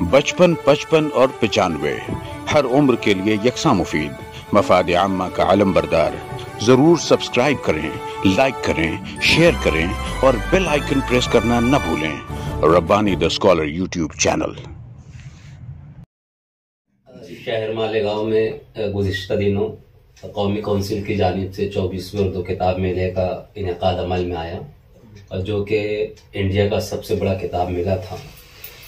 बचपन, 55 और 95 हर उम्र के लिए यकसा मुफीद। मफाद आम्मा का आलम बरदार। जरूर सब्सक्राइब करें, लाइक करें, शेयर करें और बेल आइकन प्रेस करना न भूलें। Rabbani the scholar YouTube channel. शहर मालेगांव में गुज़िश्ता दिनों कौमी कौंसिल की जानिब से 24वें उर्दू किताब मेले का इनेकाद अमल में आया, और जो कि इंडिया का सबसे बड़ा किताब मेला था।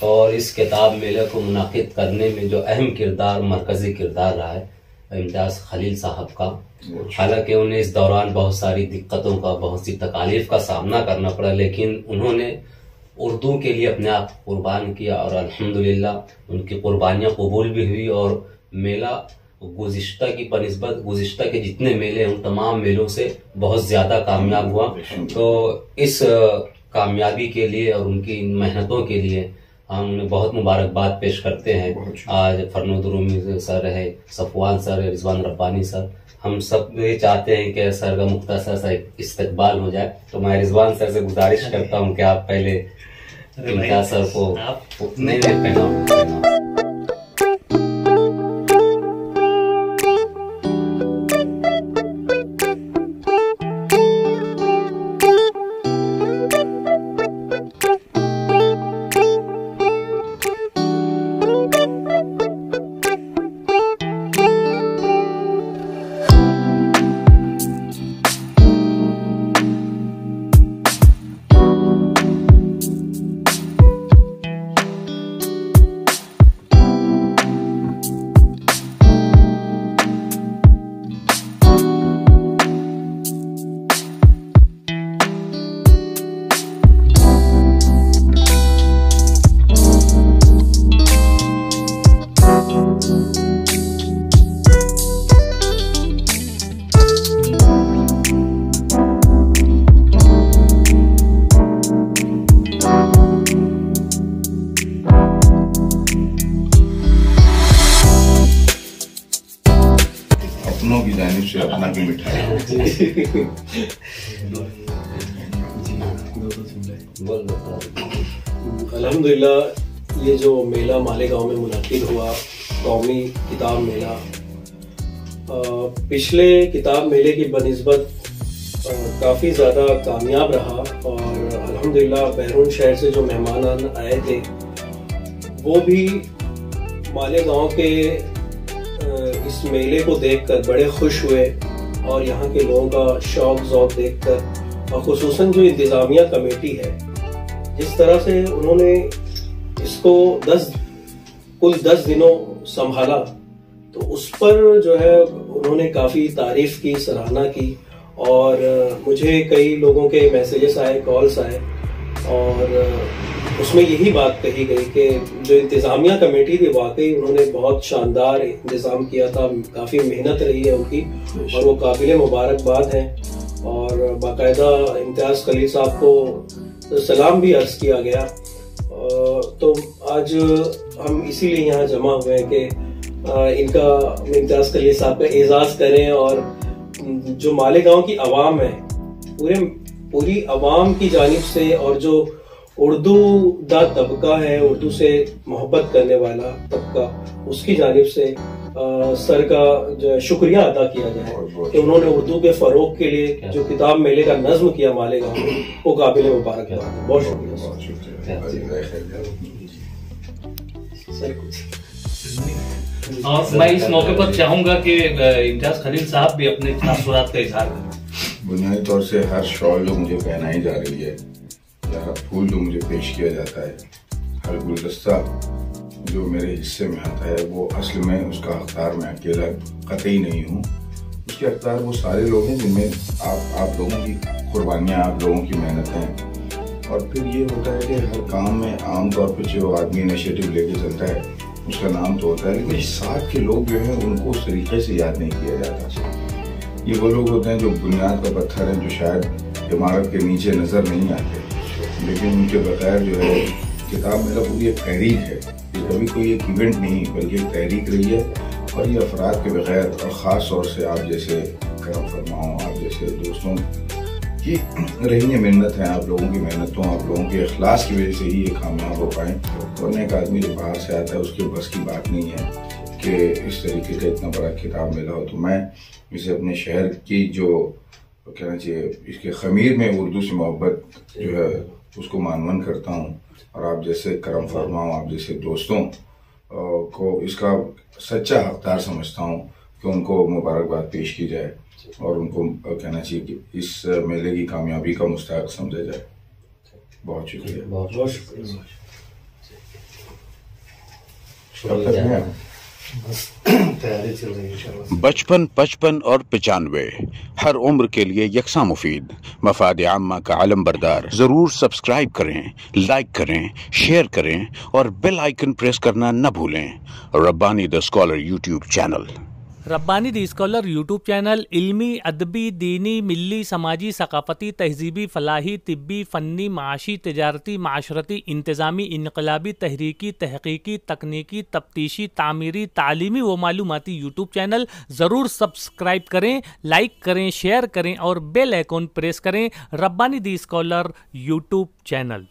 और इस किताब मेले को मुनाकिद करने में जो अहम किरदार, मरकज़ी किरदार रहा है इम्तियाज़ खलील साहब का। हालांकि उन्हें इस दौरान बहुत सारी दिक्कतों का, बहुत सी तकालीफ का सामना करना पड़ा, लेकिन उन्होंने उर्दू के लिए अपने आप कुर्बान किया और अल्हम्दुलिल्लाह उनकी कुर्बानियाँ कबूल भी हुई। और मेला गुज़िश्ता की बनिस्बत गुज़िश्ता के जितने मेले हैं उन तमाम मेलों से बहुत ज़्यादा कामयाब हुआ। तो इस कामयाबी के लिए और उनकी इन मेहनतों के लिए हम उन्हें बहुत मुबारकबाद पेश करते हैं। आज फरनोद रूमी सर है, सफवान सर है, रिजवान रब्बानी सर, हम सब ये चाहते हैं कि सर का मुख्तसर सा इस्तकबाल हो जाए। तो मैं रिजवान सर से गुजारिश करता हूँ कि आप पहले इम्तियाज़ सर को नहीं पहनाओ। की जानिब से अपना भी मिठाई। अल्हम्दुलिल्लाह ये जो मेला मालेगांव में मुनाकिद हुआ, कौमी किताब मेला, पिछले किताब मेले की बनिस्बत काफ़ी ज़्यादा कामयाब रहा। और अल्हम्दुलिल्लाह बैरून शहर से जो मेहमान आए थे वो भी मालेगांव के इस मेले को देखकर बड़े खुश हुए। और यहाँ के लोगों का शौक ज़ौक देखकर, और खुसूसन जो इंतज़ामिया कमेटी है, जिस तरह से उन्होंने इसको कुल 10 दिनों संभाला, तो उस पर जो है उन्होंने काफ़ी तारीफ की, सराहना की। और मुझे कई लोगों के मैसेजेस आए, कॉल्स आए, और उसमें यही बात कही गई कि जो इंतज़ामिया कमेटी थी वाकई उन्होंने बहुत शानदार इंतज़ाम किया था, काफ़ी मेहनत रही है उनकी और वो काबिल मुबारकबाद है। और बाकायदा इम्तियाज़ खलील साहब को सलाम भी अर्ज़ किया गया। तो आज हम इसीलिए यहाँ जमा हुए हैं कि इनका, इम्तियाज़ खलील साहब का एजाज़ करें। और जो मालेगांव की आवाम है, पूरी आवाम की जानिब से, और जो उर्दू दा तबका है, उर्दू से मोहब्बत करने वाला तबका, उसकी जानिब से सर का जो शुक्रिया अदा किया जाए कि उन्होंने उर्दू के फरोग के लिए जो किताब मेले का नज्म किया मालेगांव में, वो काबिल मुबारकबाद। बहुत शुक्रिया। और मैं इस मौके पर चाहूंगा कि इम्तियाज़ खलील साहब भी अपने तासुरात का इजहार करें। बुनियादी तौर से हर शॉल जो मुझे पहनाई जा रही है, हर फूल जो मुझे पेश किया जाता है, हर गुलदस्ता जो मेरे हिस्से में आता है, वो असल में उसका हकदार मैं अकेला कतई नहीं हूँ। उसके हकदार वो सारे लोग हैं जिनमें आप लोगों की कुर्बानियाँ, आप लोगों की मेहनत है। और फिर ये होता है कि हर काम में आमतौर पर जो आदमी इनिशिएटिव लेके चलता है उसका नाम तो होता है, लेकिन साथ के लोग जो हैं उनको उस तरीके से याद नहीं किया जाता। ये वो लोग होते हैं जो बुनियाद का पत्थर हैं, जो शायद इमारत के नीचे नज़र नहीं आते, लेकिन उनके बगैर जो है किताब मेला पूरी एक तहरीक है। ये कभी कोई एक इवेंट नहीं बल्कि एक तहरीक रही है। और ये अफराद के बगैर, और ख़ास तौर से आप जैसे करम फरमाओ, आप जैसे दोस्तों कि रही मेहनत है, आप लोगों की मेहनतों, आप लोगों के इखलास की वजह से ही ये कामयाब हो पाए। वरना एक आदमी जब बाहर से आता है उसके बस की बात नहीं है कि इस तरीके का इतना बड़ा किताब मिला हो। तो मैं इसे अपने शहर की जो कहना चाहिए इसके खमीर में उर्दू से मोहब्बत जो है उसको मानवन करता हूँ, और आप जैसे करम फरमाओ, आप जैसे दोस्तों को इसका सच्चा हकदार समझता हूँ कि उनको मुबारकबाद पेश की जाए और उनको कहना चाहिए कि इस मेले की कामयाबी का मुस्तहक समझा जाए। बहुत शुक्रिया। बहुत शुक्रिया। तैयारी चल रही है इंशाल्लाह। 55, 55 और 95 हर उम्र के लिए यकसा मुफीद, मफाद आम्मा का आलम बरदार। जरूर सब्सक्राइब करें, लाइक करें, शेयर करें और बेल आइकन प्रेस करना न भूलें। Rabbani the scholar YouTube channel. Rabbani the scholar YouTube channel इल्मी, अदबी, दीनी, मिली, समाजी, सकाफती, तहजीबी, फलाही, तिब्बी, फ़न्नी, माशी, तिजारती, माशरती, इंतज़ामी, इनकलाबी, तहरीकी, तहकीकी, तकनीकी, तफ्तीशी, तामीरी, तालीमी व मालूमाती यूट्यूब चैनल। ज़रूर सब्सक्राइब करें, लाइक करें, शेयर करें और बेल आइकन प्रेस करें। Rabbani the scholar YouTube channel.